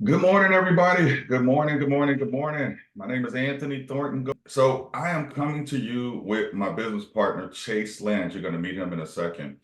Good morning, everybody. Good morning, good morning, good morning. My name is Anthony Thornton. So I am coming to you with my business partner, Chase Lynch. You're going to meet him in a second.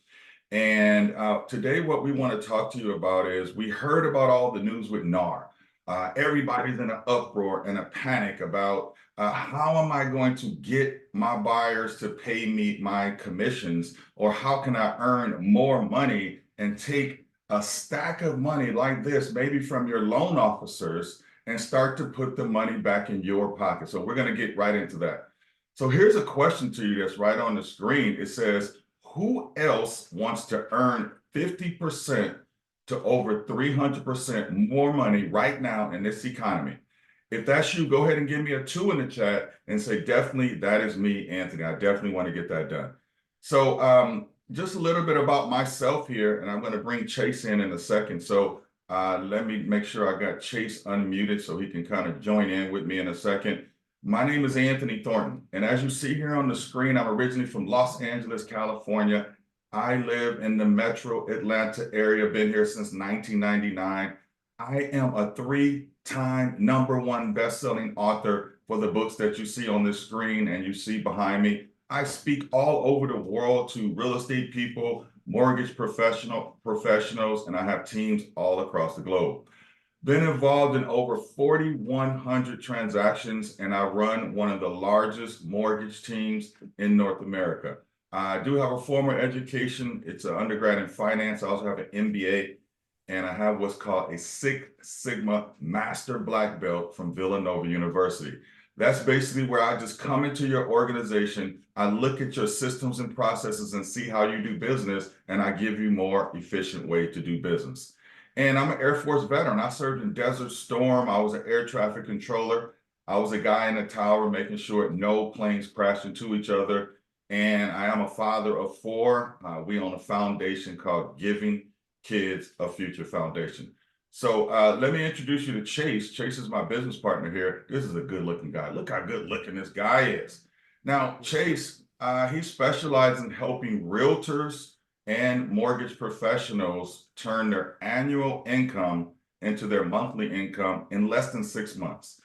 And today what we want to talk to you about is we heard about all the news with NAR. Everybody's in an uproar and a panic about how am I going to get my buyers to pay me my commissions, or how can I earn more money and take a stack of money like this, maybe from your loan officers, and start to put the money back in your pocket. So we're going to get right into that. So here's a question to you that's right on the screen. It says, who else wants to earn 50% to over 300% more money right now in this economy? If that's you, go ahead and give me a 2 in the chat and say, definitely, that is me, Anthony. I definitely want to get that done. So just a little bit about myself here, and I'm going to bring Chase in a second. So let me make sure I got Chase unmuted so he can kind of join in with me in a second. My name is Anthony Thornton, and as you see here on the screen, I'm originally from Los Angeles, California. I live in the metro Atlanta area, been here since 1999. I am a 3-time #1 best-selling author for the books that you see on this screen and you see behind me. I speak all over the world to real estate people, mortgage professionals, and I have teams all across the globe. Been involved in over 4,100 transactions, and I run one of the largest mortgage teams in North America. I do have a formal education. It's an undergrad in finance. I also have an MBA, and I have what's called a Six Sigma Master Black Belt from Villanova University. That's basically where I just come into your organization, I look at your systems and processes and see how you do business, and I give you more efficient way to do business. And I'm an Air Force veteran. I served in Desert Storm. I was an air traffic controller. I was a guy in the tower making sure no planes crashed into each other. And I am a father of 4. We own a foundation called Giving Kids a Future Foundation. So let me introduce you to Chase. Chase is my business partner here. This is a good looking guy. Look how good looking this guy is. Now, Chase, he specializes in helping realtors and mortgage professionals turn their annual income into their monthly income in less than 6 months.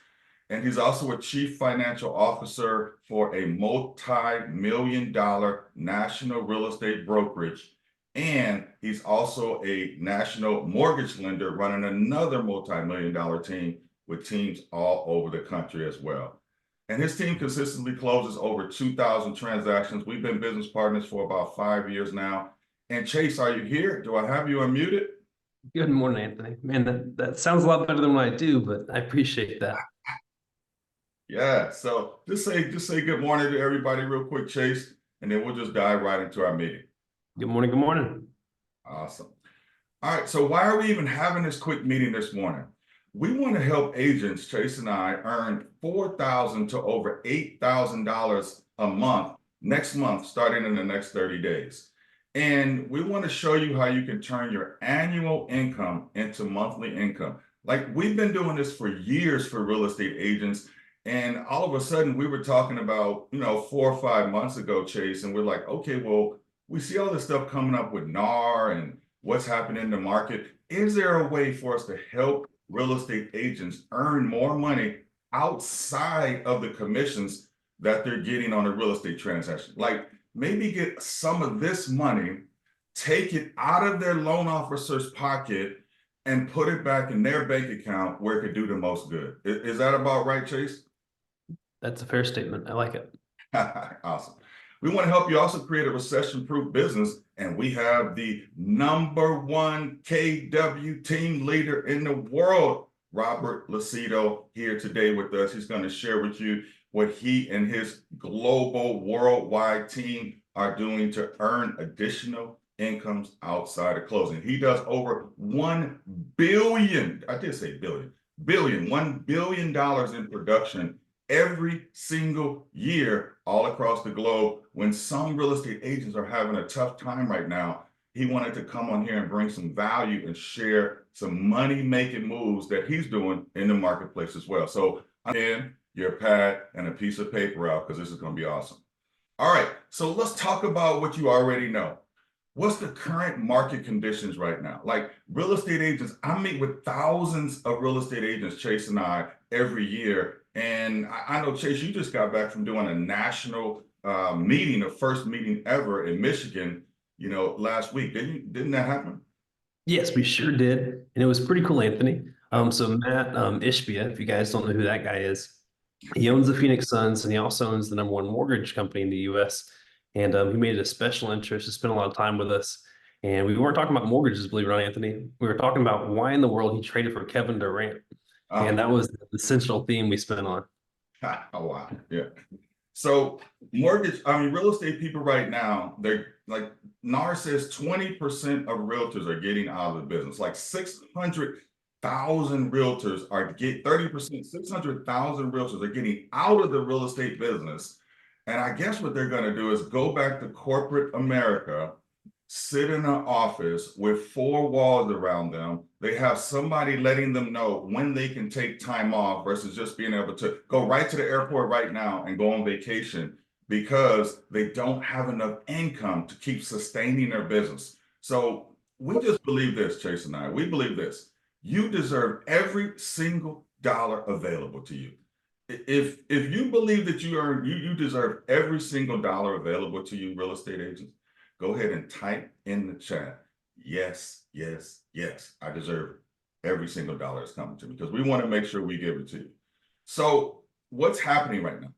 And he's also a chief financial officer for a multi-million-dollar national real estate brokerage. And he's also a national mortgage lender running another multi-million-dollar team with teams all over the country as well. And his team consistently closes over 2,000 transactions. We've been business partners for about 5 years now. And Chase, are you here? Do I have you unmuted? Good morning, Anthony. Man, that sounds a lot better than what I do, but I appreciate that. Yeah, so just say good morning to everybody real quick, Chase, and then we'll just dive right into our meeting. Good morning, good morning. Awesome. All right, so why are we even having this quick meeting this morning? We want to help agents, Chase and I, earn $4,000 to over $8,000 a month next month, starting in the next 30 days. And we want to show you how you can turn your annual income into monthly income. Like, we've been doing this for years for real estate agents. And all of a sudden we were talking about, 4 or 5 months ago, Chase, and we're like, okay, well, we see all this stuff coming up with NAR and what's happening in the market. Is there a way for us to help real estate agents earn more money outside of the commissions that they're getting on a real estate transaction? Like, maybe get some of this money, take it out of their loan officer's pocket, and put it back in their bank account where it could do the most good. Is that about right, Chase? That's a fair statement. I like it. Awesome. We want to help you also create a recession-proof business, and we have the #1 KW team leader in the world, Robert Lucido, here today with us. He's going to share with you what he and his global worldwide team are doing to earn additional incomes outside of closing. He does over $1 billion, I did say billion, $1 billion in production every single year all across the globe. When some real estate agents are having a tough time right now, he wanted to come on here and bring some value and share some money-making moves that he's doing in the marketplace as well. So I'm in your pad and a piece of paper out, because this is going to be awesome. All right, so let's talk about what you already know. what's the current market conditions right now? Like real estate agents, I meet with thousands of real estate agents, Chase and I, every year. And I know, Chase, you just got back from doing a national meeting, the first meeting ever in Michigan, last week. Didn't that happen? Yes, we sure did. And it was pretty cool, Anthony. So Matt Ishbia, if you guys don't know who that guy is, he owns the Phoenix Suns and he also owns the #1 mortgage company in the US. And he made it a special interest to spend a lot of time with us. And we weren't talking about mortgages, believe it or not, Anthony. We were talking about why in the world he traded for Kevin Durant. And Oh, that was the central theme we spent on. oh wow. Yeah. So real estate people right now, they're like NAR says 20% of realtors are getting out of the business. Like 600,000 realtors are 30%, 600,000 realtors are getting out of the real estate business. And I guess what they're going to do is go back to corporate America, sit in an office with four walls around them. They have somebody letting them know when they can take time off versus just being able to go right to the airport right now and go on vacation because they don't have enough income to keep sustaining their business. So we just believe this, Chase and I. We believe this. You deserve every single dollar available to you. If you believe that you deserve every single dollar available to you, real estate agents, go ahead and type in the chat, yes, yes, yes, I deserve every single dollar that's coming to me because we want to make sure we give it to you. So what's happening right now?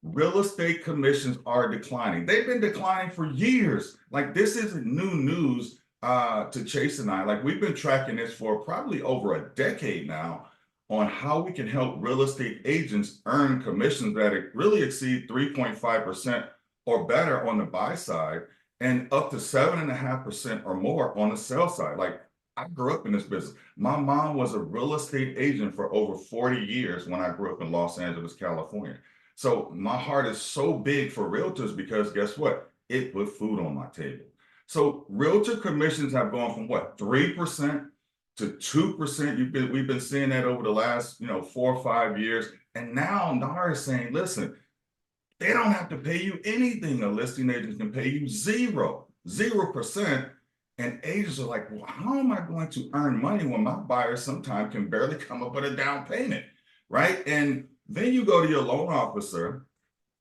Real estate commissions are declining. They've been declining for years. Like this isn't new news to Chase and I. Like we've been tracking this for probably over a decade now on how we can help real estate agents earn commissions that really exceed 3.5% or better on the buy side and up to 7.5% or more on the sell side. Like I grew up in this business. My mom was a real estate agent for over 40 years when I grew up in Los Angeles, California. So my heart is so big for realtors because guess what? It put food on my table. So realtor commissions have gone from what, 3% to 2%. We've been seeing that over the last 4 or 5 years. And now NAR is saying, listen, they don't have to pay you anything. A listing agent can pay you 0%. And agents are like, well, how am I going to earn money when my buyers sometimes can barely come up with a down payment, right? And then you go to your loan officer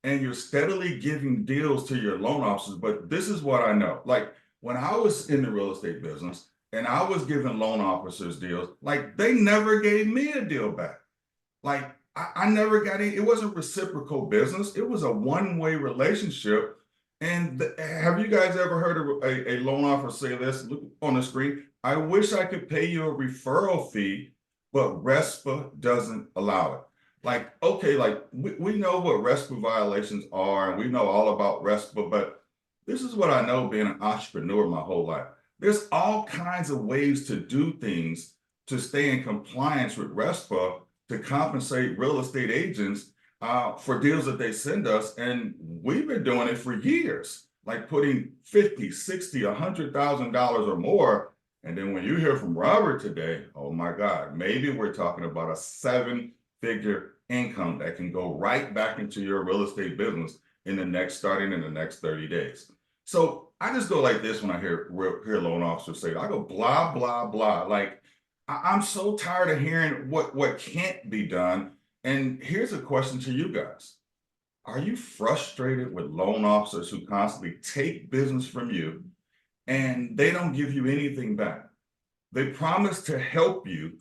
and you're steadily giving deals to your loan officers. But this is what I know. Like when I was in the real estate business and I was giving loan officers deals, like they never gave me a deal back. Like I never got any, it wasn't reciprocal business. It was a one-way relationship. And have you guys ever heard of a loan officer say this? Look on the screen. I wish I could pay you a referral fee, but RESPA doesn't allow it. Like, okay, like we know what RESPA violations are, and we know all about RESPA, but this is what I know being an entrepreneur my whole life. There's all kinds of ways to do things to stay in compliance with RESPA to compensate real estate agents for deals that they send us. And we've been doing it for years, like putting $50,000, $60,000, $100,000 or more. And then when you hear from Robert today, oh my God, maybe we're talking about a 7-figure income that can go right back into your real estate business starting in the next 30 days. So I just go like this when I hear loan officers say, I go blah, blah, blah. Like I'm so tired of hearing what can't be done. And here's a question to you guys. Are you frustrated with loan officers who constantly take business from you and they don't give you anything back? They promise to help you,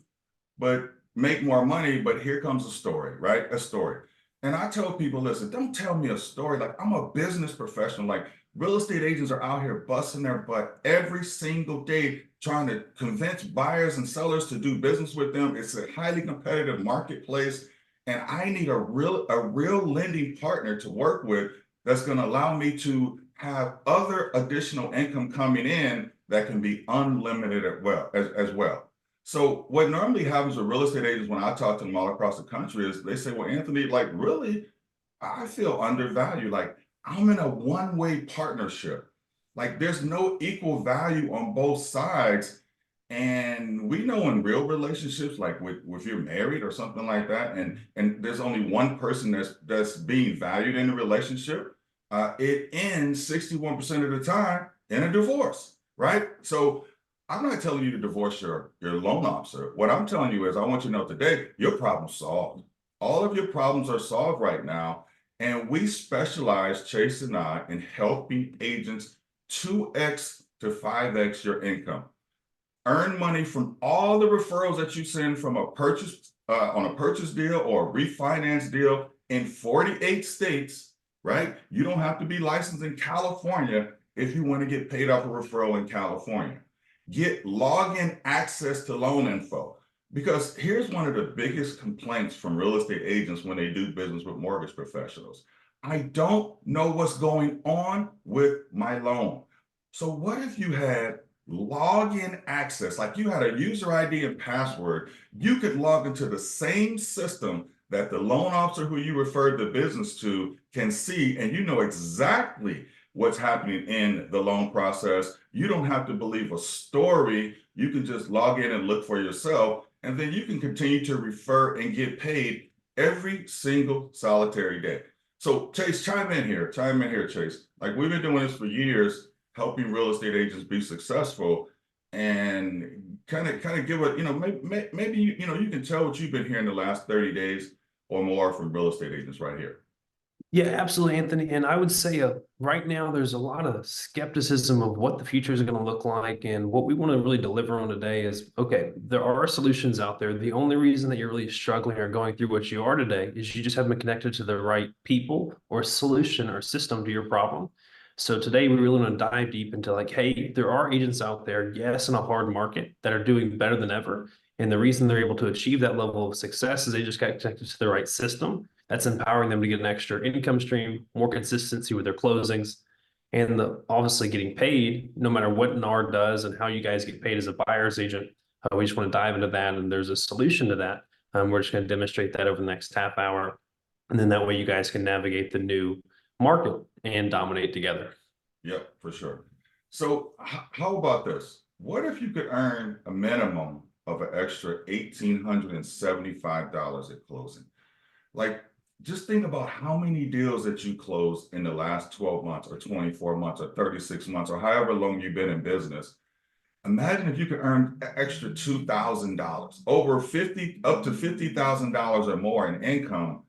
but make more money. But here comes a story, right? A story. And I tell people, listen, don't tell me a story. Like I'm a business professional. Like real estate agents are out here busting their butt every single day trying to convince buyers and sellers to do business with them. It's a highly competitive marketplace. And I need a real lending partner to work with that's going to allow me to have other additional income coming in that can be unlimited as well. So what normally happens with real estate agents when I talk to them all across the country is they say, well, Anthony, like really, I feel undervalued. Like I'm in a one-way partnership. Like there's no equal value on both sides. And we know in real relationships, like if you're married or something like that, and there's only one person that's being valued in the relationship, it ends 61% of the time in a divorce, right? So I'm not telling you to divorce your loan officer. What I'm telling you is I want you to know today, your problem's solved. All of your problems are solved right now. And we specialize, Chase and I, in helping agents 2x to 5x your income. Earn money from all the referrals that you send from a purchase on a purchase deal or a refinance deal in 48 states, right? You don't have to be licensed in California if you want to get paid off a referral in California. Get login access to loan info. Because here's one of the biggest complaints from real estate agents when they do business with mortgage professionals. I don't know what's going on with my loan. So what if you had login access, like you had a user ID and password, you could log into the same system that the loan officer who you referred the business to can see, and you know exactly what's happening in the loan process. You don't have to believe a story. You can just log in and look for yourself, and then you can continue to refer and get paid every single solitary day. So Chase, chime in here, Chase. Like we've been doing this for years, helping real estate agents be successful, and kind of give a, maybe you can tell what you've been hearing the last 30 days or more from real estate agents right here. Yeah, absolutely, Anthony. And I would say right now there's a lot of skepticism of what the future is going to look like. And what we want to really deliver on today is, okay, there are solutions out there. The only reason that you're really struggling or going through what you are today is you just haven't been connected to the right people or solution or system to your problem. So today we really want to dive deep into like, hey, there are agents out there, yes, in a hard market that are doing better than ever. And the reason they're able to achieve that level of success is they just got connected to the right system that's empowering them to get an extra income stream, more consistency with their closings, and obviously getting paid no matter what NAR does and how you guys get paid as a buyer's agent. We just want to dive into that, and there's a solution to that. We're just going to demonstrate that over the next half hour, and then that way you guys can navigate the new market and dominate together. Yep, for sure. So how about this? What if you could earn a minimum of an extra $1,875 at closing? Like, just think about how many deals that you closed in the last 12 months or 24 months or 36 months or however long you've been in business. Imagine if you could earn an extra $2,000, up to $50,000 or more in income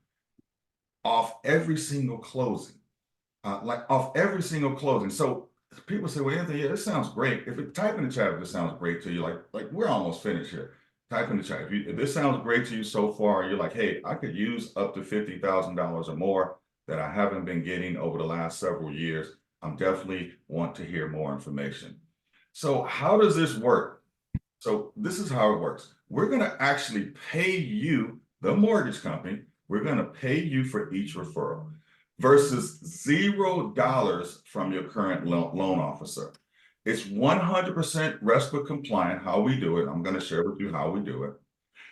off every single closing. Off every single closing. So people say, well, Anthony, yeah, this sounds great. Type in the chat if this sounds great to you, like we're almost finished here. Type in the chat. If this sounds great to you so far, you're like, hey, I could use up to $50,000 or more that I haven't been getting over the last several years. I'm definitely want to hear more information. So how does this work? So this is how it works. We're going to actually pay you, the mortgage company, we're going to pay you for each referral versus $0 from your current loan officer. It's 100% RESPA compliant, how we do it. I'm going to share with you how we do it.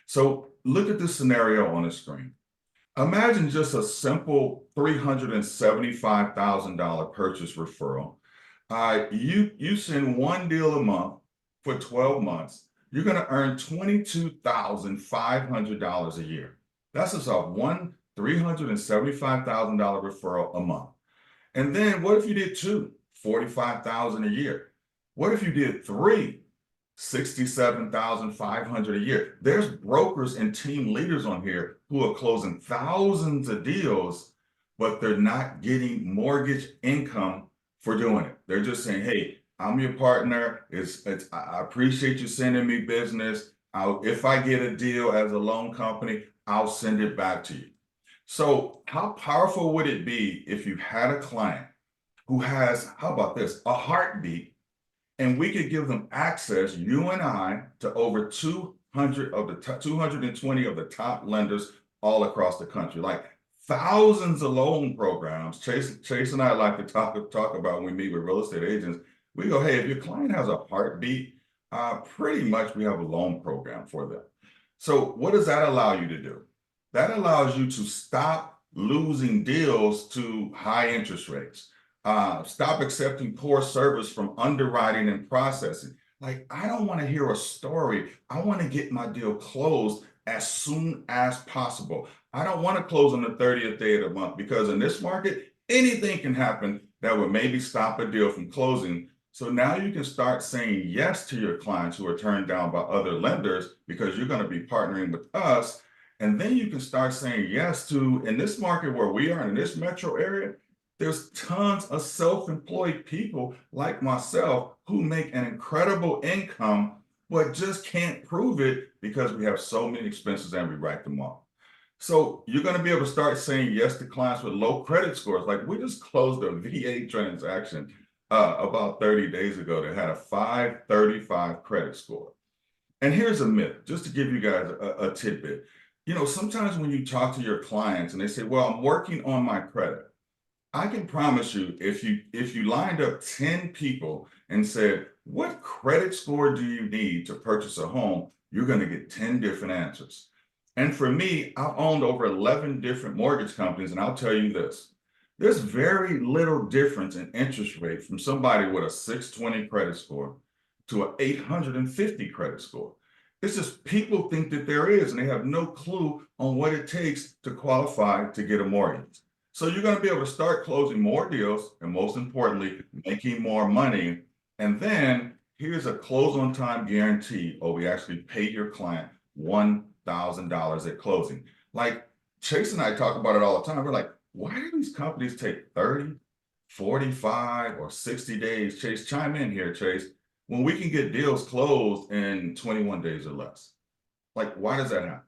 So look at this scenario on the screen. Imagine just a simple $375,000 purchase referral. You send one deal a month for 12 months. You're going to earn $22,500 a year. That's just off one $375,000 referral a month. And then what if you did two, $45,000 a year? What if you did three, $67,500 a year? There's brokers and team leaders on here who are closing thousands of deals, but they're not getting mortgage income for doing it. They're just saying, hey, I'm your partner. I appreciate you sending me business. If I get a deal as a loan company, I'll send it back to you. So how powerful would it be if you had a client who has, how about this, a heartbeat, and we could give them access, you and I, to over 220 of the top lenders all across the country, like thousands of loan programs. Chase and I like to talk about when we meet with real estate agents. We go, hey, if your client has a heartbeat, pretty much we have a loan program for them. So what does that allow you to do? That allows you to stop losing deals to high interest rates. Stop accepting poor service from underwriting and processing. Like, I don't want to hear a story. I want to get my deal closed as soon as possible. I don't want to close on the 30th day of the month, because in this market, anything can happen that would maybe stop a deal from closing So now you can start saying yes to your clients who are turned down by other lenders because you're going to be partnering with us. And then you can start saying yes to, in this market where we are in this metro area, there's tons of self-employed people like myself who make an incredible income, but just can't prove it because we have so many expenses and we write them off. So you're going to be able to start saying yes to clients with low credit scores. Like we just closed a VA transaction about 30 days ago that had a 535 credit score. And here's a myth, just to give you guys a tidbit. You know, sometimes when you talk to your clients and they say, well, I'm working on my credit. I can promise you, if you lined up 10 people and said, what credit score do you need to purchase a home? You're going to get 10 different answers. And for me, I've owned over 11 different mortgage companies, and I'll tell you this, there's very little difference in interest rate from somebody with a 620 credit score to an 850 credit score. It's just people think that there is, and they have no clue on what it takes to qualify to get a mortgage. So you're going to be able to start closing more deals and, most importantly, making more money. And then here's a close on time guarantee, or we actually pay your client $1,000 at closing. Like Chase and I talk about it all the time. We're like, why do these companies take 30, 45, or 60 days? Chase, chime in here, Chase, when we can get deals closed in 21 days or less. Like, why does that happen?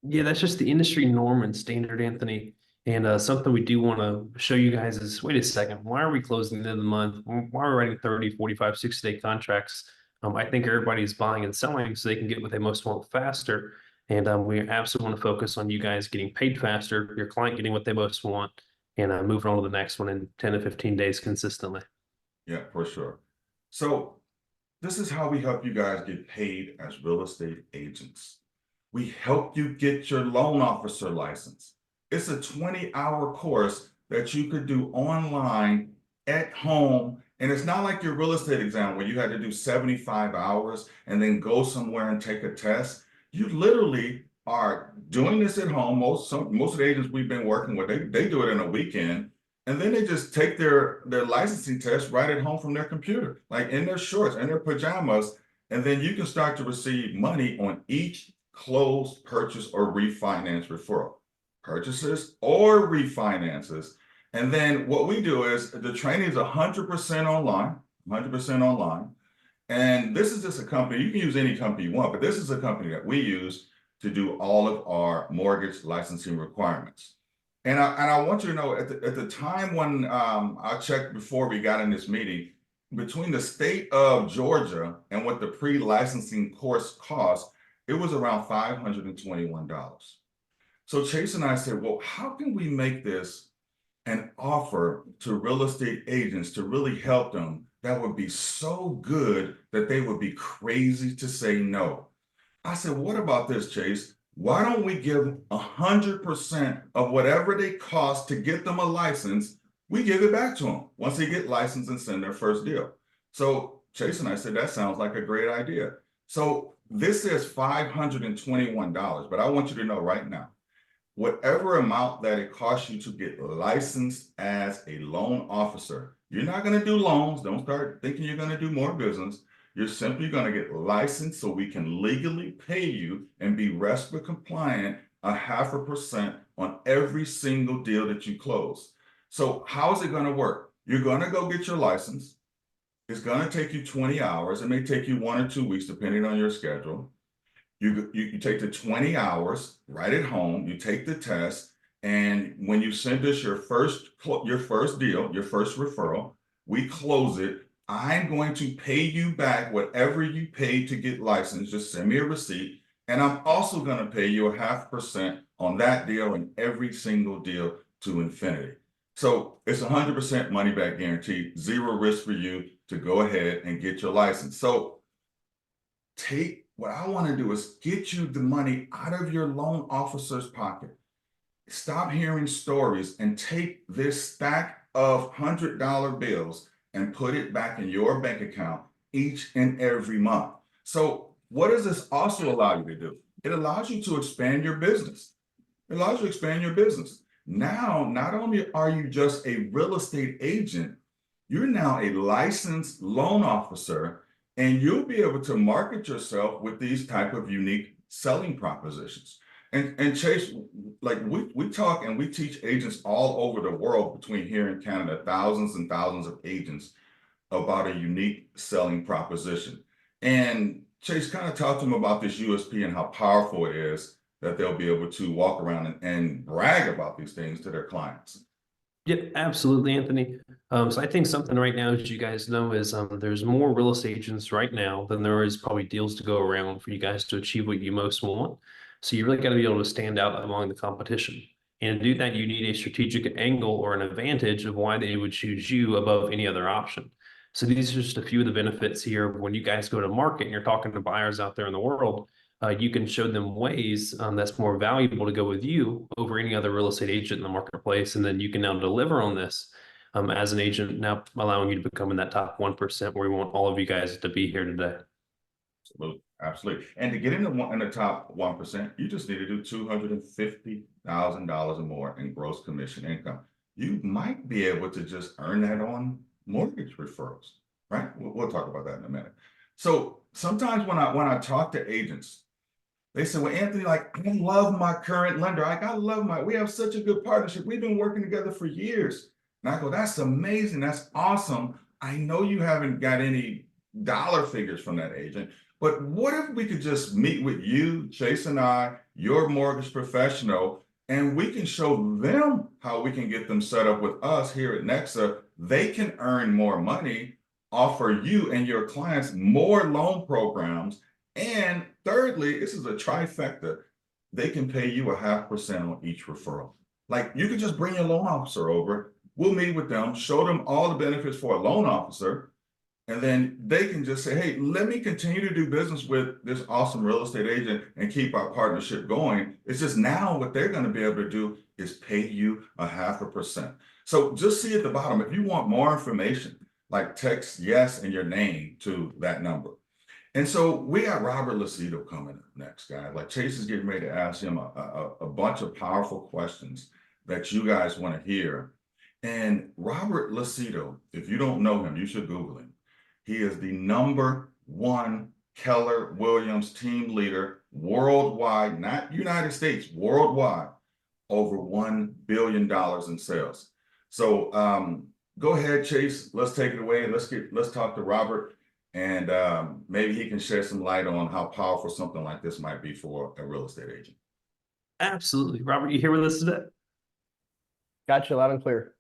Yeah, that's just the industry norm and standard, Anthony. And something we do want to show you guys is, wait a second, why are we closing the end of the month? Why are we writing 30, 45, 60-day contracts? I think everybody's buying and selling so they can get what they most want faster. And we absolutely want to focus on you guys getting paid faster, your client getting what they most want, and moving on to the next one in 10 to 15 days consistently. Yeah, for sure. So this is how we help you guys get paid as real estate agents. We help you get your loan officer license. It's a 20-hour course that you could do online at home. And it's not like your real estate exam where you had to do 75 hours and then go somewhere and take a test. You literally are doing this at home. Most of the agents we've been working with, they do it in a weekend. And then they just take their licensing test right at home from their computer, like in their shorts and their pajamas. And then you can start to receive money on each closed purchase or refinance referral, purchases or refinances. And then what we do is the training is 100% online, 100% online. And this is just a company, you can use any company you want, but this is a company that we use to do all of our mortgage licensing requirements. And I want you to know at the time when I checked before we got in this meeting, between the state of Georgia and what the pre-licensing course cost, it was around $521. So Chase and I said, well, how can we make this an offer to real estate agents to really help them that would be so good that they would be crazy to say no? I said, what about this, Chase? Why don't we give 100% of whatever they cost to get them a license? We give it back to them once they get licensed and send their first deal. So Chase and I said, that sounds like a great idea. So this says $521, but I want you to know right now, whatever amount that it costs you to get licensed as a loan officer, you're not going to do loans. Don't start thinking you're going to do more business. You're simply going to get licensed so we can legally pay you and be RESPA compliant 0.5% on every single deal that you close. So how is it going to work? You're going to go get your license. It's going to take you 20 hours. It may take you 1 or 2 weeks, depending on your schedule. You take the 20 hours right at home, you take the test, and when you send us your first deal, your first referral, we close it. I'm going to pay you back whatever you paid to get licensed. Just send me a receipt. And I'm also going to pay you 0.5% on that deal and every single deal to infinity. So it's 100% money back guarantee, zero risk for you to go ahead and get your license. So what I want to do is get you the money out of your loan officer's pocket. Stop hearing stories and take this stack of $100 bills and put it back in your bank account each and every month. So what does this also allow you to do? It allows you to expand your business. It allows you to expand your business. Now, not only are you just a real estate agent, you're now a licensed loan officer, and you'll be able to market yourself with these type of unique selling propositions. And Chase, like we talk and we teach agents all over the world, between here and Canada, thousands and thousands of agents, about a unique selling proposition. And Chase, kind of talk to them about this USP and how powerful it is that they'll be able to walk around and brag about these things to their clients. Yep, absolutely, Anthony. So I think something right now, as you guys know, is there's more real estate agents right now than there is probably deals to go around for you guys to achieve what you most want. So you really got to be able to stand out among the competition. And to do that, you need a strategic angle or an advantage of why they would choose you above any other option. So these are just a few of the benefits here when you guys go to market and you're talking to buyers out there in the world. You can show them ways that's more valuable to go with you over any other real estate agent in the marketplace. And then you can now deliver on this as an agent, now allowing you to become in that top 1% where we want all of you guys to be here today. Absolutely. Absolutely. And to get in the top 1%, you just need to do $250,000 or more in gross commission income. You might be able to just earn that on mortgage referrals, right? We'll talk about that in a minute. So sometimes when I talk to agents, they say, well, Anthony, like, I love my current lender. Like, we have such a good partnership. We've been working together for years. And I go, that's amazing. That's awesome. I know you haven't got any dollar figures from that agent, but what if we could just meet with you, Chase and I, your mortgage professional, and we can show them how we can get them set up with us here at Nexa. They can earn more money, offer you and your clients more loan programs. And thirdly, this is a trifecta. They can pay you 0.5% on each referral. Like, you can just bring your loan officer over. We'll meet with them, show them all the benefits for a loan officer, and then they can just say, hey, let me continue to do business with this awesome real estate agent and keep our partnership going. It's just now what they're going to be able to do is pay you 0.5%. So just see at the bottom, if you want more information, like text yes and your name to that number. And so we got Robert Lucido coming up next, guys. Like, Chase is getting ready to ask him a bunch of powerful questions that you guys want to hear. And Robert Lucido, if you don't know him, you should Google him. He is the #1 Keller Williams Team Leader worldwide, not United States, worldwide, over $1 billion in sales. So go ahead, Chase. Let's take it away. Let's talk to Robert. And maybe he can shed some light on how powerful something like this might be for a real estate agent. Absolutely. Robert, you here with us today? Got you loud and clear.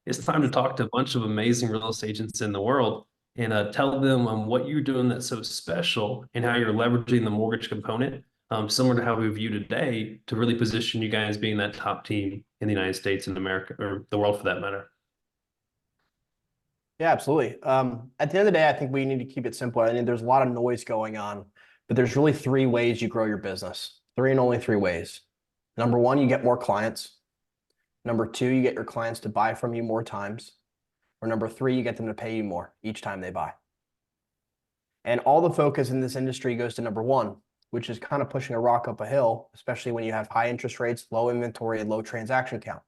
It's time to talk to a bunch of amazing real estate agents in the world and tell them what you're doing that's so special and how you're leveraging the mortgage component, similar to how we view today, to really position you guys being that top team in the United States and America, or the world for that matter. Yeah, absolutely. At the end of the day, I think we need to keep it simple. I mean, there's a lot of noise going on, but there's really 3 ways you grow your business. 3 and only 3 ways. Number 1, you get more clients. Number 2, you get your clients to buy from you more times. Or number 3, you get them to pay you more each time they buy. And all the focus in this industry goes to number 1, which is kind of pushing a rock up a hill, especially when you have high interest rates, low inventory, and low transaction count.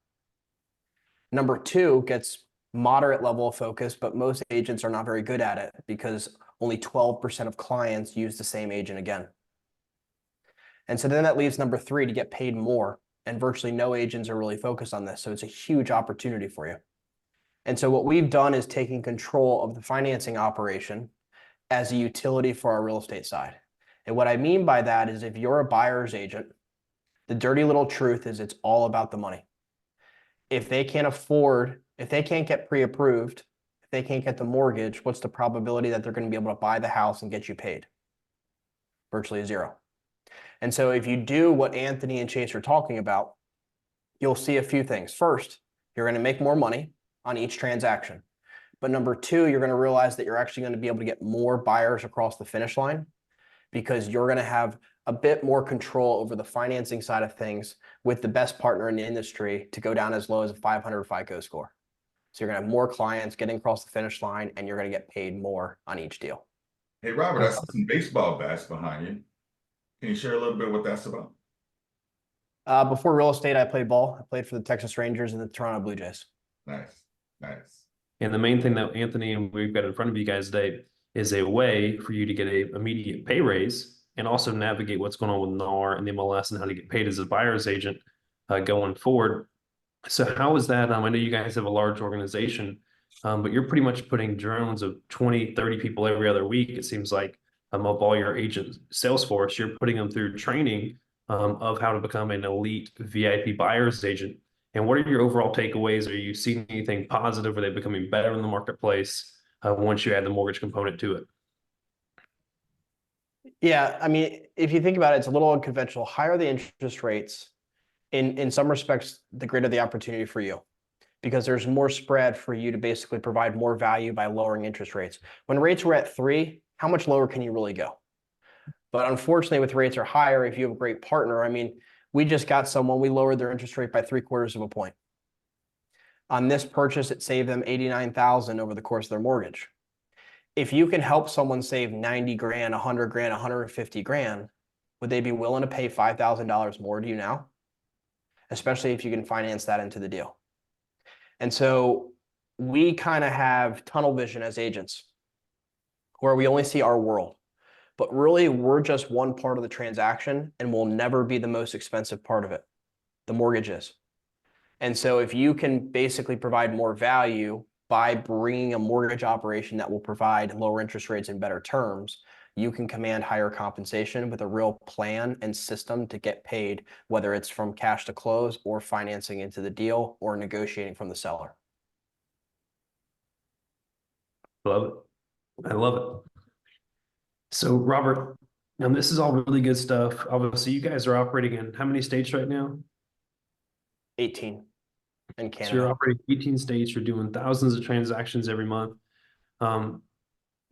Number 2 gets moderate level of focus, but most agents are not very good at it because only 12% of clients use the same agent again. And so then that leaves number 3 to get paid more, and virtually no agents are really focused on this. So it's a huge opportunity for you. And so what we've done is taking control of the financing operation as a utility for our real estate side. And what I mean by that is, if you're a buyer's agent, the dirty little truth is it's all about the money. If they can't afford, if they can't get pre-approved, if they can't get the mortgage, what's the probability that they're going to be able to buy the house and get you paid? Virtually 0. And so if you do what Anthony and Chase are talking about, you'll see a few things. First, you're going to make more money on each transaction. But number 2, you're going to realize that you're actually going to be able to get more buyers across the finish line, because you're going to have a bit more control over the financing side of things with the best partner in the industry to go down as low as a 500 FICO score. So you're going to have more clients getting across the finish line, and you're going to get paid more on each deal. Hey, Robert, I see some baseball bats behind you. Can you share a little bit what that's about? Before real estate, I played ball. I played for the Texas Rangers and the Toronto Blue Jays. Nice, nice. And the main thing that Anthony and we've got in front of you guys today is a way for you to get a immediate pay raise and also navigate what's going on with NAR and the MLS and how to get paid as a buyer's agent going forward. So how is that? I know you guys have a large organization, but you're pretty much putting drones of 20, 30 people every other week. It seems like of all your agent sales force, you're putting them through training of how to become an elite VIP buyer's agent. And what are your overall takeaways? Are you seeing anything positive? Are they becoming better in the marketplace once you add the mortgage component to it? Yeah, I mean, if you think about it, it's a little unconventional. Higher the interest rates, in some respects, the greater the opportunity for you, because there's more spread for you to basically provide more value by lowering interest rates. When rates were at 3, how much lower can you really go? But unfortunately, with rates are higher, if you have a great partner, I mean, we just got someone, we lowered their interest rate by 3/4 of a point. On this purchase, it saved them $89,000 over the course of their mortgage. If you can help someone save 90 grand, 100 grand, 150 grand, would they be willing to pay $5,000 more to you now? Especially if you can finance that into the deal. And so we kind of have tunnel vision as agents where we only see our world, but really we're just one part of the transaction and will never be the most expensive part of it. The mortgage is. And so if you can basically provide more value by bringing a mortgage operation that will provide lower interest rates and better terms, you can command higher compensation with a real plan and system to get paid, whether it's from cash to close or financing into the deal or negotiating from the seller. Love it. I love it. So Robert, now this is all really good stuff. Obviously, you guys are operating in how many states right now? 18 in So Canada. you're operating 18 states, you're doing thousands of transactions every month. I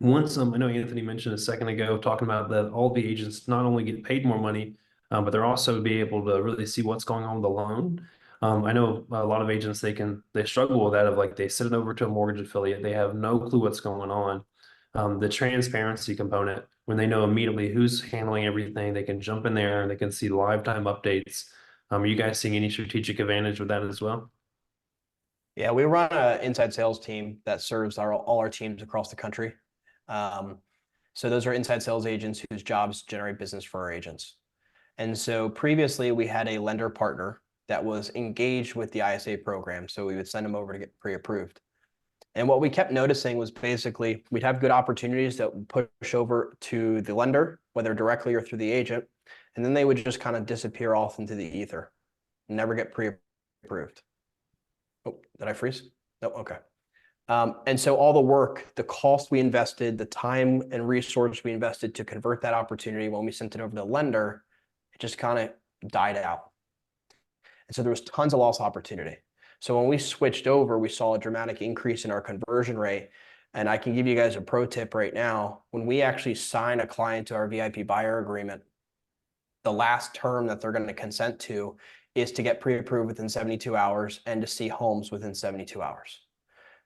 know Anthony mentioned a second ago, talking about that all the agents not only get paid more money, but they're also be able to really see what's going on with the loan. I know a lot of agents, they struggle with that of like, they send it over to a mortgage affiliate. They have no clue what's going on. The transparency component, when they know immediately who's handling everything, they can jump in there and they can see lifetime updates. Are you guys seeing any strategic advantage with that as well? Yeah, we run an inside sales team that serves all our teams across the country. So those are inside sales agents whose jobs generate business for our agents. And so previously we had a lender partner that was engaged with the ISA program. So we would send them over to get pre-approved. And what we kept noticing was basically we'd have good opportunities that would push over to the lender, whether directly or through the agent. And then they would just kind of disappear off into the ether, never get pre-approved. Oh, did I freeze? No, okay. And so all the work, the cost we invested, the time and resource we invested to convert that opportunity when we sent it over to the lender, it just kind of died out. And so there was tons of lost opportunity. So when we switched over, we saw a dramatic increase in our conversion rate. And I can give you guys a pro tip right now. When we actually sign a client to our VIP buyer agreement, the last term that they're going to consent to is to get pre-approved within 72 hours and to see homes within 72 hours.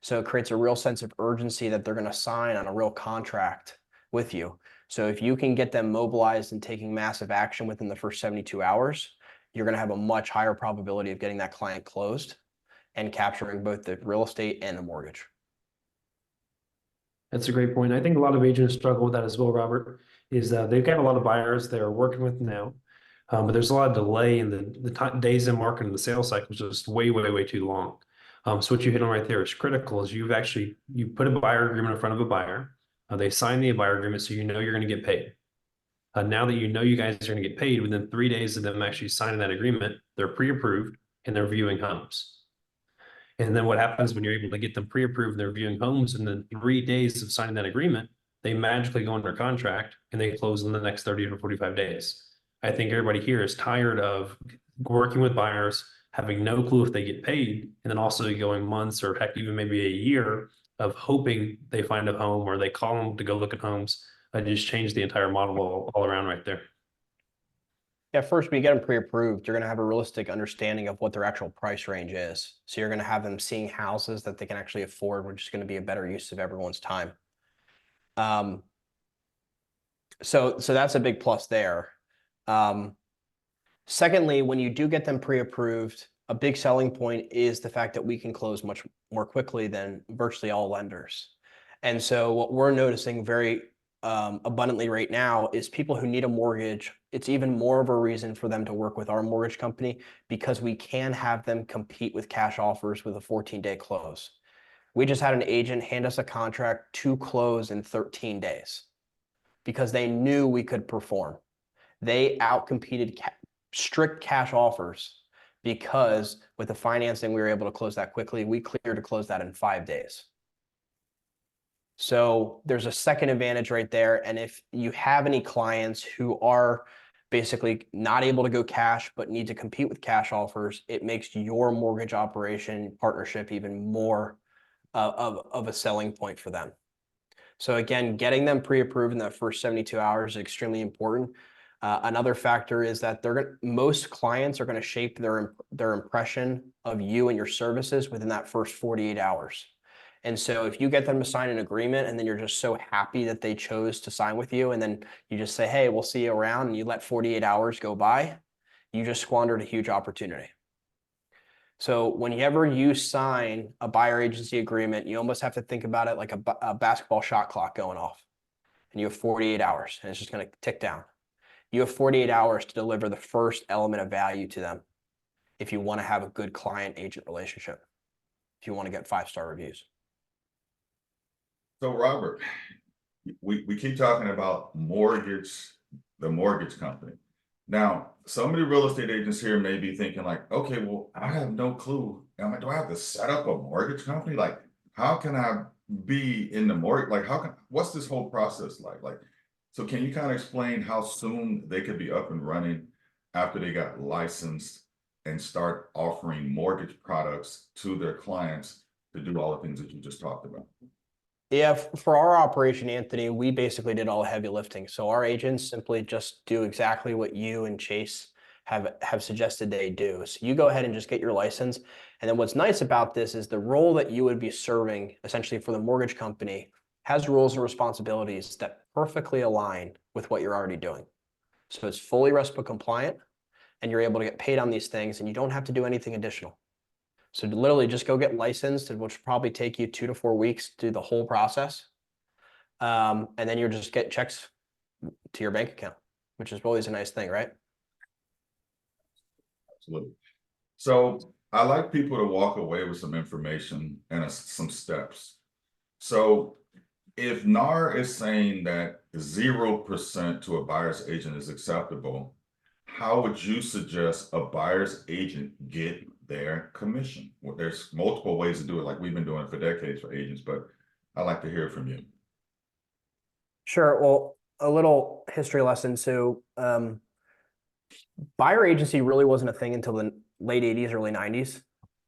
So it creates a real sense of urgency that they're going to sign on a real contract with you. So if you can get them mobilized and taking massive action within the first 72 hours, you're going to have a much higher probability of getting that client closed and capturing both the real estate and the mortgage. That's a great point. I think a lot of agents struggle with that as well, Robert, is they've got a lot of buyers they're working with now, but there's a lot of delay in the days in market and the sales cycle is just way, way, way too long. So what you hit on right there is critical is you put a buyer agreement in front of a buyer. They sign the buyer agreement so you know you're going to get paid. Now that you know you guys are going to get paid, within 3 days of them actually signing that agreement, they're pre-approved and they're viewing homes. And then what happens when you're able to get them pre-approved and they're viewing homes, and then 3 days of signing that agreement, they magically go under contract and they close in the next 30 to 45 days. I think everybody here is tired of working with buyers, having no clue if they get paid, and then also going months or heck, even maybe a year of hoping they find a home or they call them to go look at homes. I just changed the entire model all around right there. Yeah, first, when you get them pre-approved, you're going to have a realistic understanding of what their actual price range is. So you're going to have them seeing houses that they can actually afford, which is going to be a better use of everyone's time. So that's a big plus there. Secondly, when you do get them pre-approved, a big selling point is the fact that we can close much more quickly than virtually all lenders. And so what we're noticing very abundantly right now is people who need a mortgage, it's even more of a reason for them to work with our mortgage company because we can have them compete with cash offers with a 14-day close. We just had an agent hand us a contract to close in 13 days because they knew we could perform. They outcompeted strict cash offers because with the financing, we were able to close that quickly. We cleared to close that in 5 days. So there's a second advantage right there. And if you have any clients who are basically not able to go cash, but need to compete with cash offers, it makes your mortgage operation partnership even more of a selling point for them. So again, getting them pre-approved in that first 72 hours is extremely important. Another factor is that most clients are going to shape their impression of you and your services within that first 48 hours. And so if you get them to sign an agreement and then you're just so happy that they chose to sign with you, and then you just say, hey, we'll see you around, and you let 48 hours go by, you just squandered a huge opportunity. So whenever you sign a buyer agency agreement, you almost have to think about it like a basketball shot clock going off. And you have 48 hours, and it's just going to tick down. You have 48 hours to deliver the first element of value to them if you want to have a good client-agent relationship, if you want to get 5-star reviews. So Robert, we keep talking about the mortgage company. Now, so many real estate agents here may be thinking like, okay, well, I have no clue. Do I have to set up a mortgage company? Like, how can I be in the mortgage? Like, what's this whole process like? So can you kind of explain how soon they could be up and running after they got licensed and start offering mortgage products to their clients to do all the things that you just talked about? Yeah, for our operation, Anthony, we basically did all the heavy lifting. So our agents simply just do exactly what you and Chase have suggested they do. So you go ahead and just get your license. And then what's nice about this is the role that you would be serving essentially for the mortgage company has roles and responsibilities that perfectly align with what you're already doing. So it's fully RESPA compliant, and you're able to get paid on these things, and you don't have to do anything additional. So literally just go get licensed, which will probably take you 2 to 4 weeks to do the whole process. And then you'll just get checks to your bank account, which is always a nice thing, right? Absolutely. So I like people to walk away with some information and some steps. So if NAR is saying that 0% to a buyer's agent is acceptable, how would you suggest a buyer's agent get their commission? Well, there's multiple ways to do it, like we've been doing it for decades for agents, but I'd like to hear from you. Sure. Well, a little history lesson. So buyer agency really wasn't a thing until the late 80s, early 90s.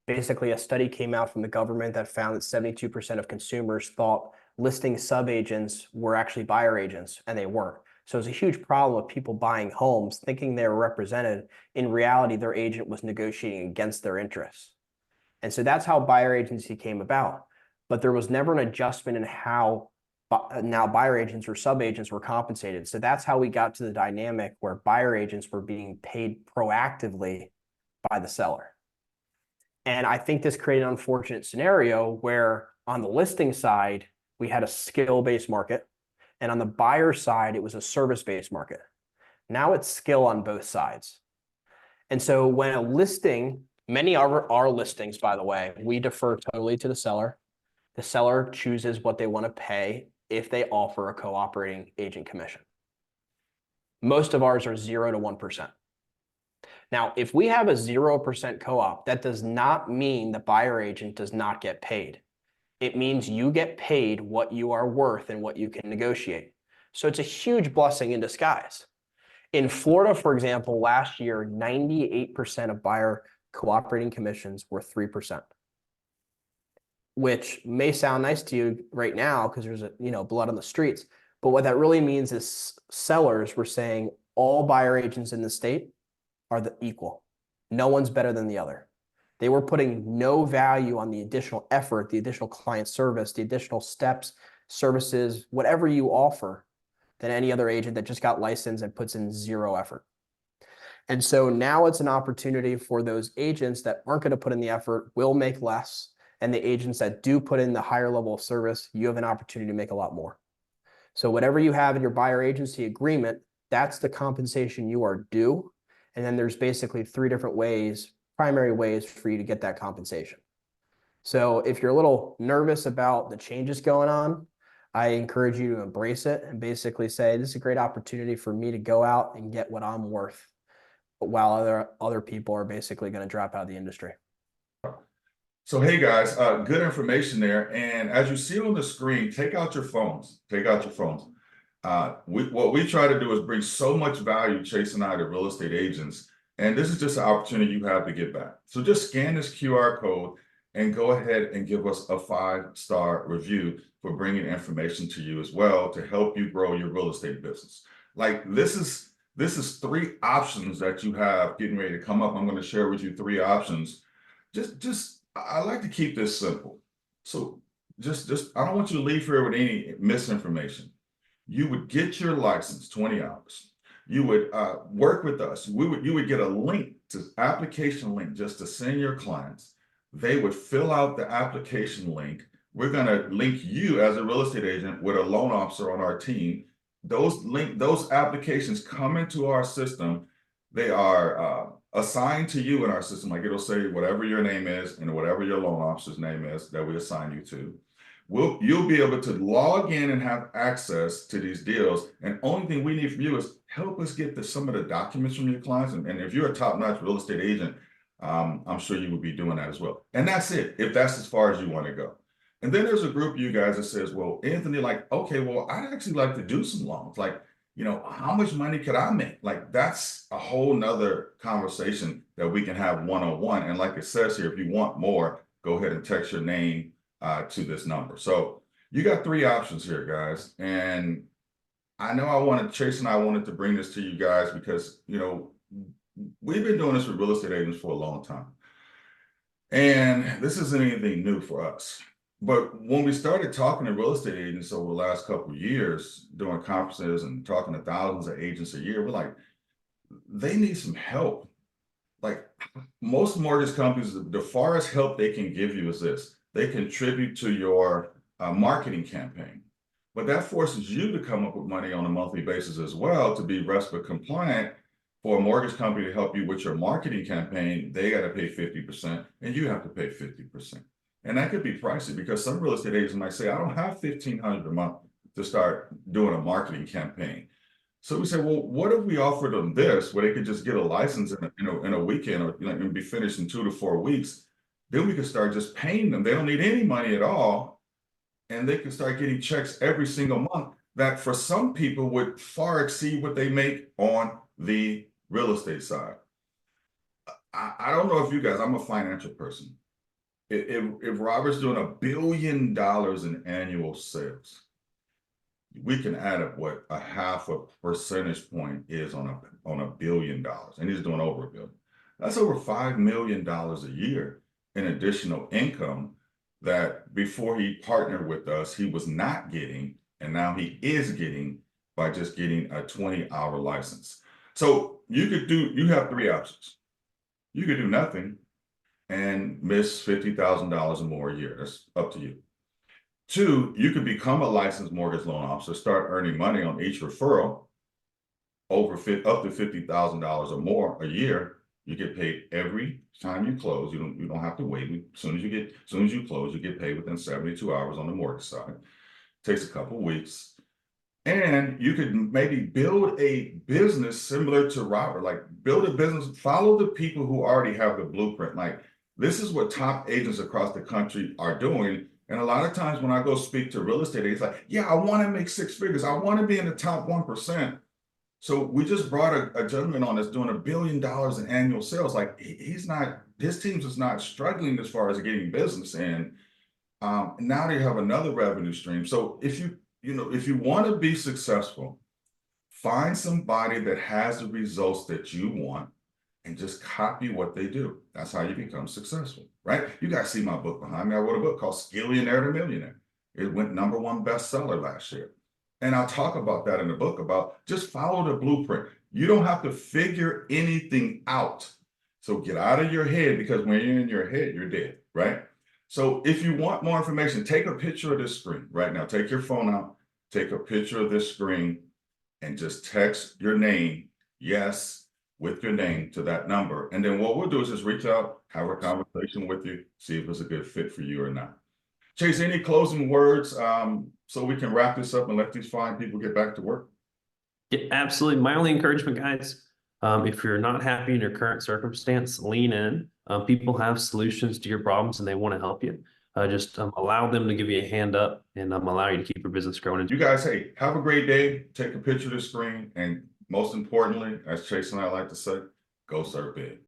Basically, a study came out from the government that found that 72% of consumers thought listing sub-agents were actually buyer agents, and they weren't. So it's a huge problem with people buying homes thinking they were represented. In reality, their agent was negotiating against their interests. And so that's how buyer agency came about. But there was never an adjustment in how now buyer agents or sub-agents were compensated. So that's how we got to the dynamic where buyer agents were being paid proactively by the seller. And I think this created an unfortunate scenario where on the listing side, we had a skill-based market. And on the buyer side, it was a service-based market. Now it's skill on both sides. And so when a listing, many of our listings, by the way, we defer totally to the seller. The seller chooses what they want to pay if they offer a cooperating agent commission. Most of ours are 0 to 1%. Now, if we have a 0% co-op, that does not mean the buyer agent does not get paid. It means you get paid what you are worth and what you can negotiate. So it's a huge blessing in disguise. In Florida, for example, last year, 98% of buyer cooperating commissions were 3%, which may sound nice to you right now because there's blood on the streets. But what that really means is sellers were saying all buyer agents in the state are equal. No one's better than the other. They were putting no value on the additional effort, the additional client service, the additional steps, services, whatever you offer than any other agent that just got licensed and puts in 0 effort. And so now it's an opportunity for those agents that aren't going to put in the effort, will make less. And the agents that do put in the higher level of service, you have an opportunity to make a lot more. So whatever you have in your buyer agency agreement, that's the compensation you are due. And then there's basically three different ways, primary ways for you to get that compensation. So if you're a little nervous about the changes going on, I encourage you to embrace it and basically say, this is a great opportunity for me to go out and get what I'm worth, while other people are basically going to drop out of the industry. So, hey guys, good information there. And as you see on the screen, take out your phones. Take out your phones. What we try to do is bring so much value, Chase and I, to real estate agents. And this is just an opportunity you have to get back. So just scan this QR code and go ahead and give us a 5-star review for bringing information to you as well to help you grow your real estate business. Like this is 3 options that you have getting ready to come up. I'm going to share with you 3 options. I like to keep this simple. So just I don't want you to leave here with any misinformation. You would get your license 20 hours. You would work with us. You would get a link to application link just to send your clients. They would fill out the application link. We're going to link you as a real estate agent with a loan officer on our team. Those applications come into our system. They are assigned to you in our system. Like it'll say whatever your name is and whatever your loan officer's name is that we assign you to. You'll be able to log in and have access to these deals. And only thing we need from you is help us get some of the documents from your clients. And if you're a top-notch real estate agent, I'm sure you would be doing that as well. And that's it, if that's as far as you want to go. And then there's a group of you guys that says, well, Anthony, like, okay, well, I'd actually like to do some loans. Like, how much money could I make? Like, that's a whole nother conversation that we can have one-on-one. And like it says here, if you want more, go ahead and text your name to this number. So you got 3 options here, guys. And I know Chase and I wanted to bring this to you guys because, we've been doing this with real estate agents for a long time. And this isn't anything new for us. But when we started talking to real estate agents over the last couple of years, doing conferences and talking to thousands of agents a year, we're like, they need some help. Like most mortgage companies, the farthest help they can give you is this. They contribute to your marketing campaign. But that forces you to come up with money on a monthly basis as well to be RESPA compliant. For a mortgage company to help you with your marketing campaign, they got to pay 50% and you have to pay 50%. And that could be pricey because some real estate agents might say, I don't have $1,500 a month to start doing a marketing campaign. So we say, well, what if we offered them this where they could just get a license in a weekend or and be finished in 2 to 4 weeks? Then we could start just paying them. They don't need any money at all. And they can start getting checks every single month that for some people would far exceed what they make on the real estate side. I don't know if you guys, I'm a financial person. If Robert's doing $1 billion in annual sales, we can add up what 0.5 percentage point is on $1 billion, and he's doing over $1 billion. That's over $5 million a year in additional income that before he partnered with us, he was not getting, and now he is getting by just getting a 20-hour license. So you have 3 options. You could do nothing and miss $50,000 or more a year. That's up to you. 2, you could become a licensed mortgage loan officer, start earning money on each referral up to $50,000 or more a year. You get paid every time you close. You don't have to wait. As soon as you close, you get paid within 72 hours on the mortgage side. Takes a couple of weeks. And you could maybe build a business similar to Robert, like build a business, follow the people who already have the blueprint. Like this is what top agents across the country are doing. And a lot of times when I go speak to real estate agents, like, yeah, I want to make 6 figures. I want to be in the top 1%. So we just brought a gentleman on that's doing $1 billion in annual sales. Like his team's is not struggling as far as getting business in. Now they have another revenue stream. So if you want to be successful, find somebody that has the results that you want and just copy what they do. That's how you become successful, right? You guys see my book behind me. I wrote a book called Skillionaire to Millionaire. It went #1 bestseller last year. And I'll talk about that in the book about just follow the blueprint. You don't have to figure anything out. So get out of your head, because when you're in your head, you're dead, right? So if you want more information, take a picture of this screen right now. Take your phone out, take a picture of this screen, and just text your name, yes, with your name to that number. And then what we'll do is just reach out, have a conversation with you, see if it's a good fit for you or not. Chase, any closing words so we can wrap this up and let these fine people get back to work? Yeah, absolutely. My only encouragement, guys, if you're not happy in your current circumstance, lean in. People have solutions to your problems and they want to help you. Just allow them to give you a hand up and allow you to keep your business growing. You guys, hey, have a great day. Take a picture of the screen. And most importantly, as Chase and I like to say, go serve big.